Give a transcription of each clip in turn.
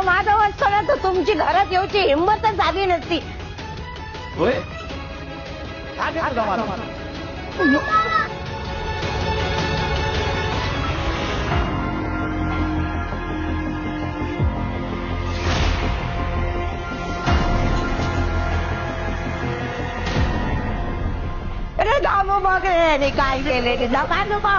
माझं वाटतं ना तर तुमची घरात येऊची हिंमतच झाली नसती. होय अरे दामो मग रे काय केले की नका नको.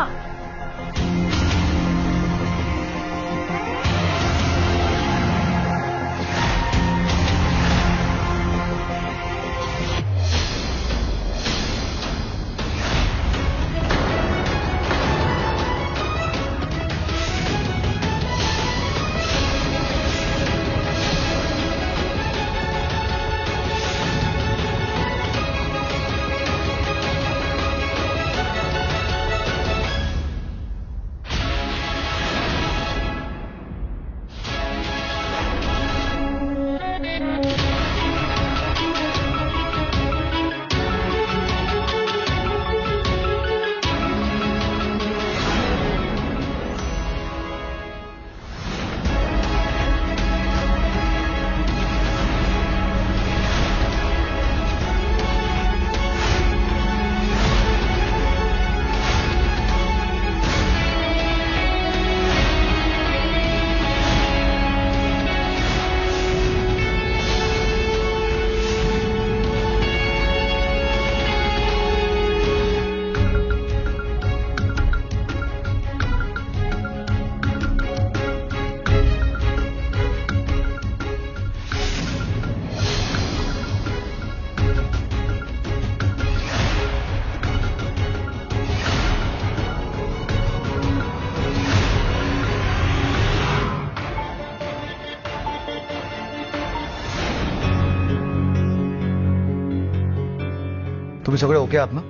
तुम्ही सगळे ओके आहात ना?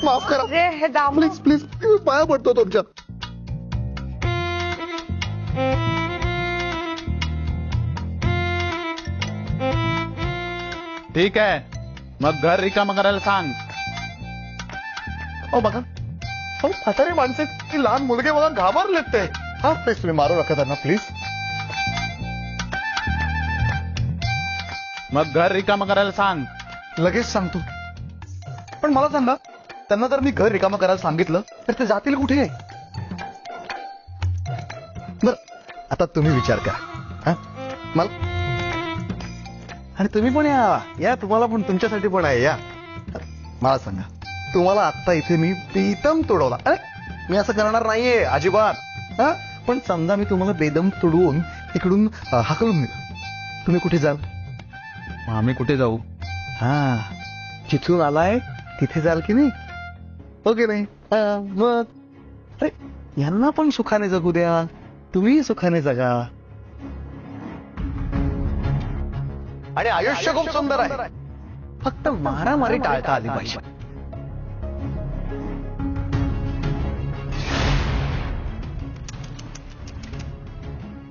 माफ करा हे दामो प्लीज प्लीज प्लीज पाया पडतो तुमच्या. ठीक आहे मग घर रिकामं करायला सांग. हो बघा म्हातारी माणसे ती लहान मुलगे बघा घाबरलेत ते. हा प्लीज तुम्ही मारू नका त्यांना प्लीज. मग घर रिकामं करायला सांग. लगेच सांगतो पण मला सांगा त्यांना जर मी घर रिकामं करायला सांगितलं तर ते जातील कुठे? बर आता तुम्ही विचार करा. मला आणि तुम्ही पण या तुम्हाला पण तुमच्यासाठी पण आहे या. मला सांगा तुम्हाला आता इथे मी बेदम तोडवला. अरे मी असं करणार नाहीये अजिबात. पण समजा मी तुम्हाला बेदम तोडवून इकडून हाकलून दिलं तुम्ही कुठे जाल? आम्ही कुठे जाऊ? जिथून आलाय तिथे जाल की नाही? ओके नाही मग अरे यांना पण सुखाने जगू द्या तुम्ही सुखाने जगा. आणि आयुष्य खूप सुंदर आहे फक्त मारामारी टाळता आली पाहिजे.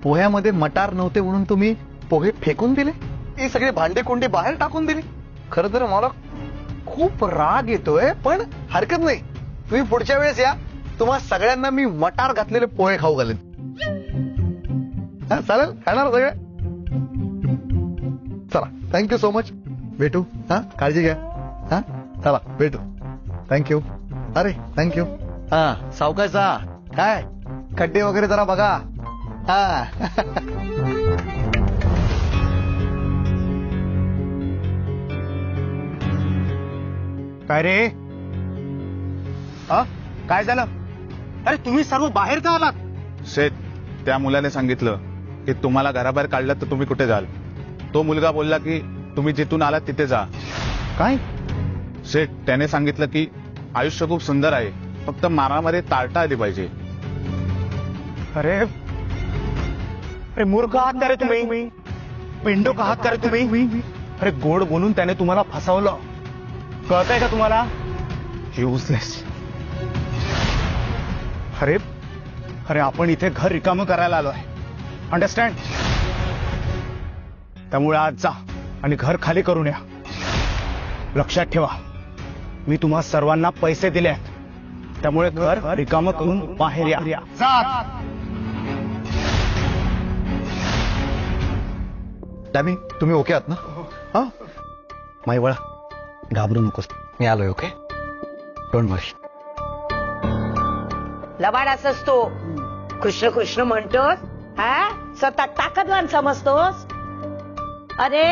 पोह्यामध्ये मटार नव्हते म्हणून तुम्ही पोहे फेकून दिले. ते सगळे भांडे कुंडे बाहेर टाकून दिले. खरं तर मला खूप राग येतोय पण हरकत नाही तुम्ही पुढच्या वेळेस या तुम्हा सगळ्यांना मी मटार घातलेले पोहे खाऊ घालेन. चालेल खाणार सगळे. चला थँक्यू सो मच. भेटू. काळजी घ्या. चला भेटू. थँक्यू. अरे थँक्यू. सावकाश जा. काय खड्डे वगैरे जरा बघा. काय रे? काय झालं? अरे तुम्ही सर्व बाहेर का आलात? शेत त्या मुलाने सांगितलं की तुम्हाला घराबाहेर काढलं तर तुम्ही कुठे जाल. तो मुलगा बोलला की तुम्ही जिथून आलात तिथे जा. काय? शेठ त्याने सांगितलं की आयुष्य खूप सुंदर आहे, फक्त मारामारी टाळता आली पाहिजे. अरे अरे मूर्ख आहात का रे तुम्ही? पिंडो आहात का रे तुम्ही? अरे गोड बोलून त्याने तुम्हाला फसवलं, कळतंय का तुम्हाला? युजलेस. अरे अरे आपण इथे घर रिकामं करायला आलोय, अंडरस्टँड? त्यामुळे आज जा आणि घर खाली करून या. लक्षात ठेवा, मी तुम्हा सर्वांना पैसे दिले आहेत, त्यामुळे घर रिकामं करून बाहेर या. जा. डॅमी, तुम्ही ओके आहात ना? हा माई वळा, घाबरू नकोस, मी आलोय. ओके, डोंट वरी. लबाड असस तू. कृष्ण कृष्ण म्हणतोस, हा स्वतः ताकदवान समजतोस. अरे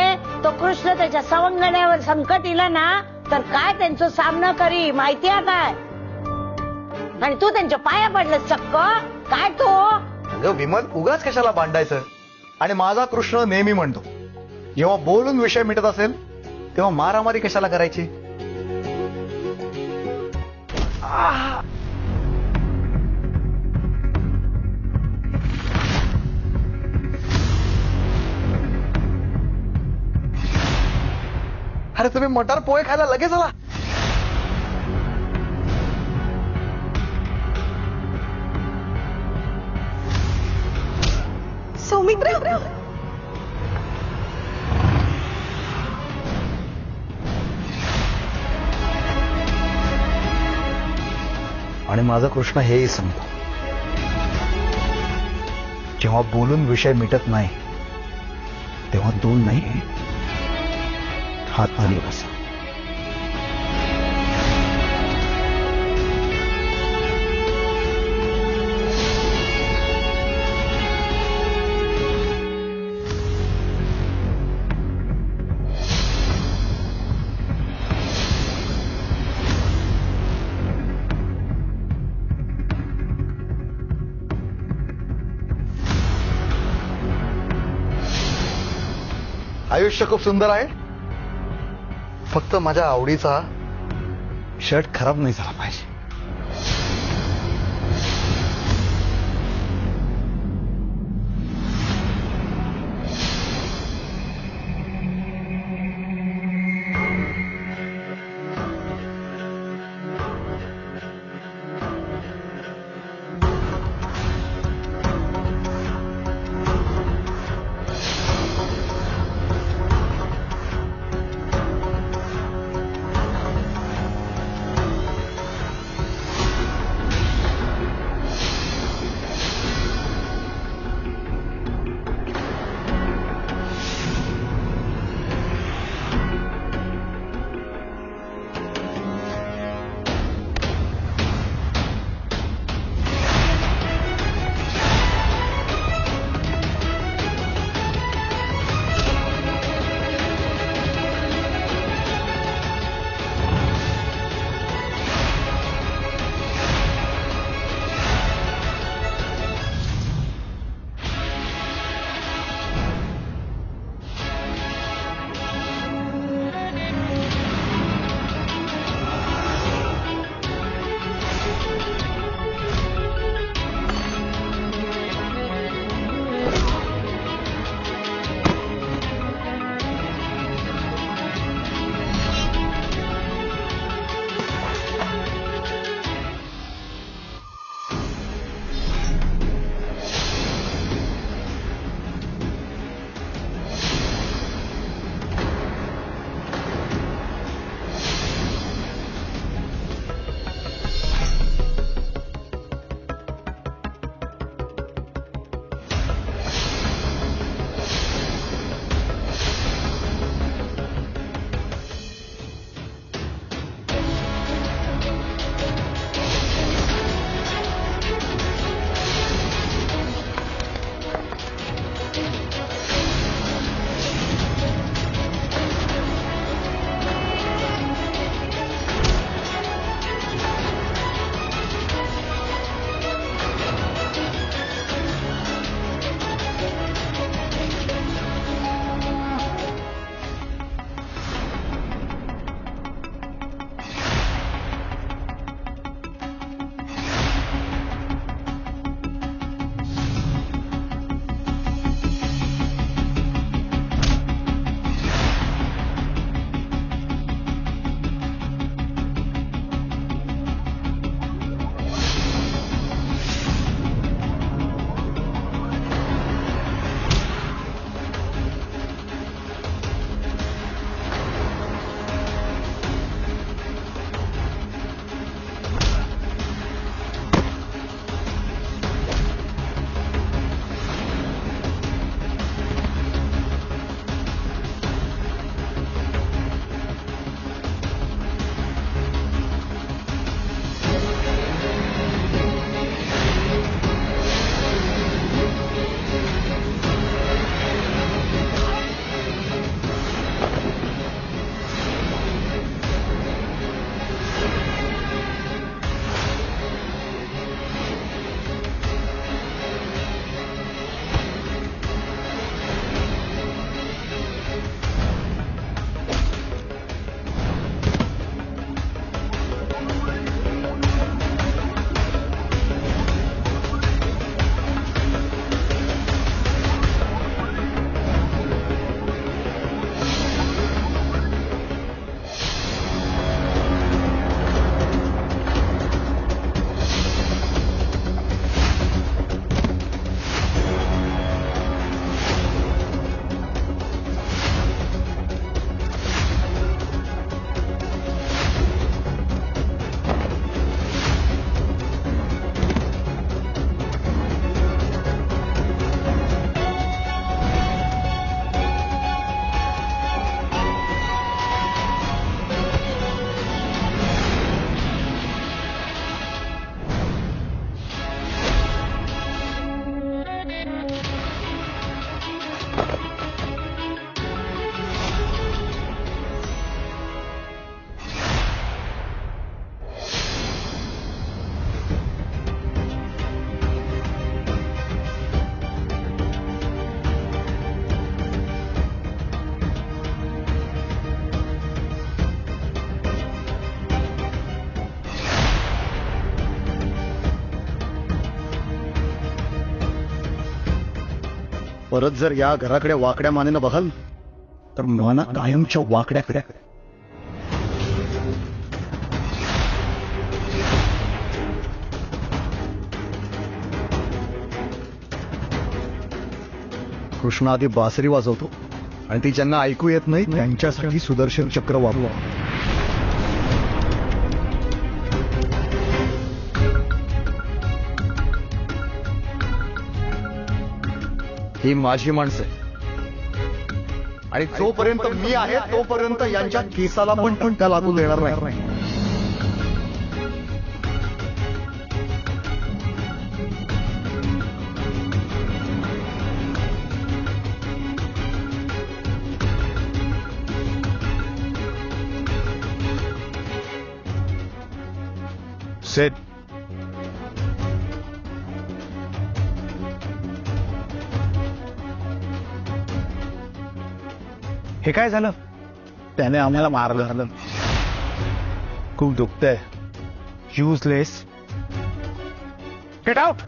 तो कृष्ण त्याच्या सवंगड्यावर संकट इलं ना तर काय त्यांचा सामना करी माहितीये काय? आणि तू त्यांच्या पाया पडलं चक्क काय तो? अगं विमल, उगाच कशाला भांडायचं? आणि माझा कृष्ण नेहमी म्हणतो, जेव्हा बोलून विषय मिटत असेल तेव्हा मारामारी कशाला करायची? अरे तुम्ही मटार पोहे खायला लगेच आला? सौमित्र, आणि माझा कृष्ण हेही सांगतो, जेव्हा बोलून विषय मिटत नाही तेव्हा दोन नाही, हात आली बसा. आयुष्य खूप सुंदर आहे, फक्त माझ्या आवडीचा शर्ट खराब नाही झाला पाहिजे. परत जर या घराकडे वाकड्या मानेनं बघाल तर मना कायमच्या वाकड्याकडे. कृष्णा आधी बासरी वाजवतो आणि ती ज्यांना ऐकू येत नाही त्यांच्यासाठी सुदर्शन चक्र वापरवा. ही माझी माणसं आहे आणि जोपर्यंत मी आहे तोपर्यंत यांच्या केसाला पण त्या लागू देणार नाही. सेट हे काय झालं? त्याने आम्हाला मारलं. खूप दुखतंय. युजलेस. Get out.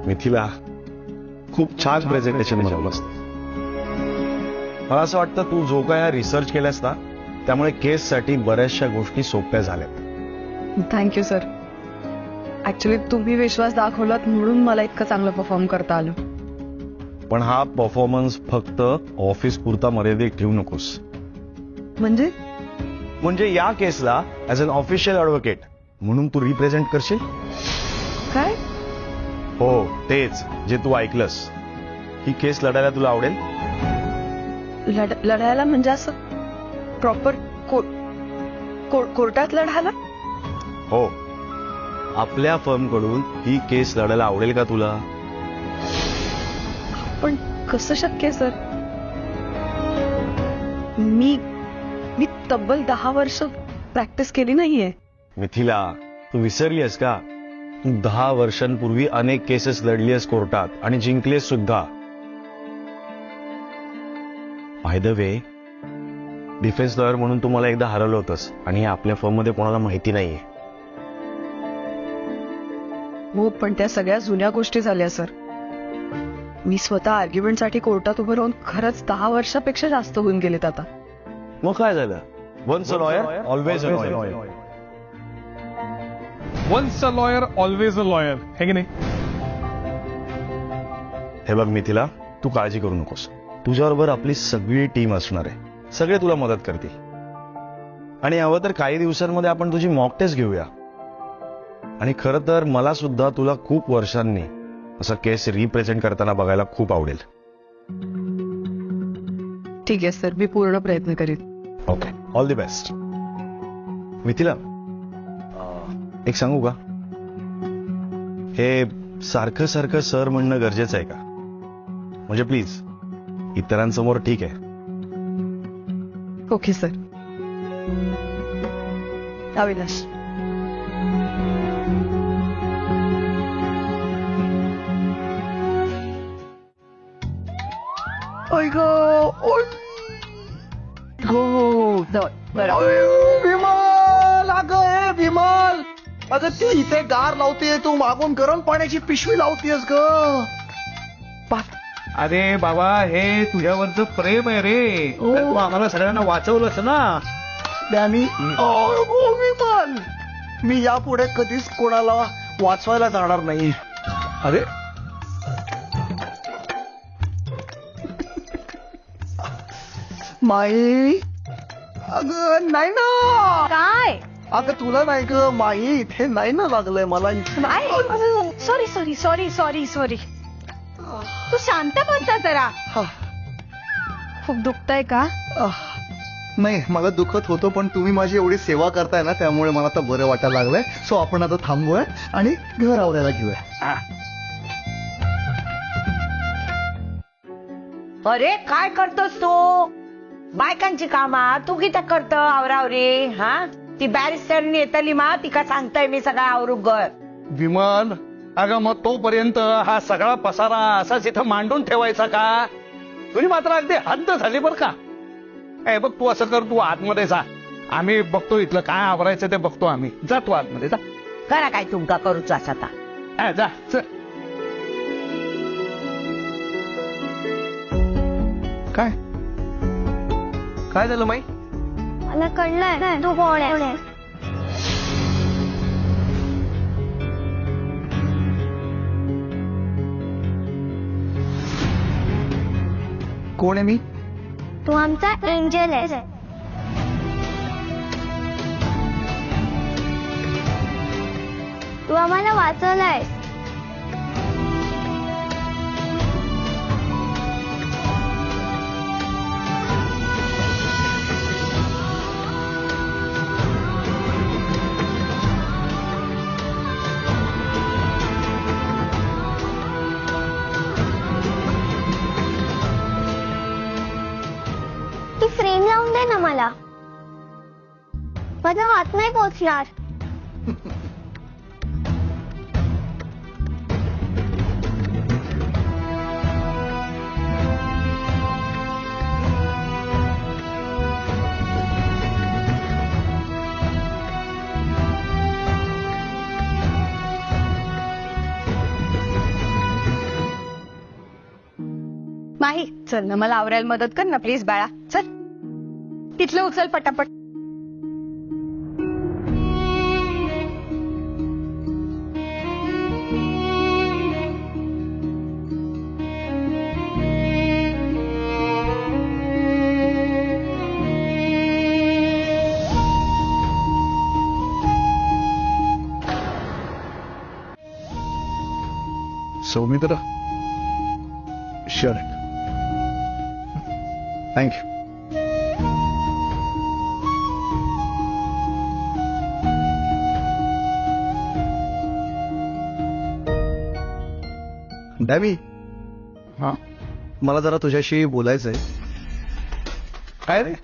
मिथिला, खूप छान प्रेझेंटेशन बनवलंस. मला असं वाटतं तू जो काय रिसर्च केलास ना त्यामुळे केससाठी बऱ्याचशा गोष्टी सोप्या झाल्यात. Thank you sir. ऍक्च्युली तुम्ही विश्वास दाखवलात म्हणून मला इतकं चांगलं परफॉर्म करता आलं. पण हा परफॉर्मन्स फक्त ऑफिस पुरता मर्यादित ठेवू नकोस. म्हणजे या केसला ऍज अन ऑफिशियल ऍडव्होकेट म्हणून तू रिप्रेझेंट करशील. काय? हो, तेच जे तू ऐकलंस. ही केस लढायला तुला आवडेल? लढायला म्हणजे असं प्रॉपर कोर्टात लढायला? हो. आपल्या फर्म कडून ही केस लढायला आवडेल का तुला? पण कसं शक्य आहे सर? मी तब्बल 10 वर्ष प्रॅक्टिस केली नाहीये. मिथिला, तू विसरली आहेस का? तू 10 वर्षांपूर्वी अनेक केसेस लढली आहेस कोर्टात आणि जिंकलेस सुद्धा. By the way, defence lawyer म्हणून तू मला एकदा हरवलं होतंस आणि हे आपल्या फर्म मध्ये कोणाला माहिती नाहीये. हो, पण त्या सगळ्या जुन्या गोष्टी झाल्या सर. मी स्वतः आर्ग्युमेंटसाठी कोर्टात उभं राहून खरंच 10 वर्षापेक्षा जास्त होऊन गेलेत आता. मग काय झालं? Once a lawyer always a lawyer. Once a lawyer always a lawyer, हे की नाही? हे बघ मिथिला, तू काळजी करू नकोस. तुझ्याबरोबर आपली सगळी टीम असणार आहे. सगळे तुला मदत करतील. आणि हवं तर काही दिवसांमध्ये आपण तुझी मॉक टेस्ट घेऊया. आणि खरं तर मला सुद्धा तुला खूप वर्षांनी असं केस रिप्रेझेंट करताना बघायला खूप आवडेल. ठीक आहे सर, मी पूर्ण प्रयत्न करीन. Okay, all the best. Mithila, एक सांगू का? हे सारखं सारखं सर म्हणणं गरजेचं आहे का? म्हणजे प्लीज, इतरांसमोर ठीक आहे. Okay sir. अविनाश, विमल, अगं विमल, अगं ती इथे गार लावते, तू मागून गरम पाण्याची पिशवी लावतेस ग. अरे बाबा, हे तुझ्यावरचं प्रेम आहे रे. तू आम्हाला सगळ्यांना वाचवलंस ना. डॅमी विमान, मी यापुढे कधीच कोणाला वाचवायला जाणार नाही. अरे माई, अगं नाही ना. काय अगं तुला नाही ग माई, इथे नाही ना लागलंय मला इथे. Sorry sorry sorry sorry sorry. तू शांत बसता जरा. हा. खूप दुखतंय का? नाही मला दुखत होतं, पण तुम्ही माझी एवढी सेवा करताय ना, त्यामुळे मला आता बरं वाटायला लागलंय. सो आपण आता थांबूया आणि घर आवरायला घेऊया. अरे काय करतोस तू? बायकांची कामा तू किती करतो आवरावरी? हा, ती बॅरिस्टरनी येतली मा, तिका सांगताय मी सगळं आवरू घर. विमल, अगं मग तोपर्यंत हा सगळा पसारा असाच इथं मांडून ठेवायचा का? तुझी मात्र अगदी हद्द झाली बर का. ए बघ, तू असं कर, तू आतमध्ये जा, आम्ही बघतो इथलं काय आवरायचं ते बघतो आम्ही. जा तू आतमध्ये जा. करा काय तुमका करूच आता. जा चल. काय काय झालं माई? मला कळलंय तू कोण आहे. कोण आहे मी? तू आमचा एंजल आहे. तू आम्हाला वाचवलायस. ती फ्रेम लावून दे ना मला, माझा हात नाही पोचणार. माही चल ना, मला आवरायला मदत कर ना प्लीज बाळा. चल तिथलं उचल पटापट. Saumitra, sure, thank you. डॅमी, हा, मला जरा तुझ्याशी बोलायचंय. काय रे?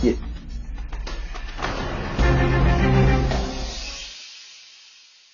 ये.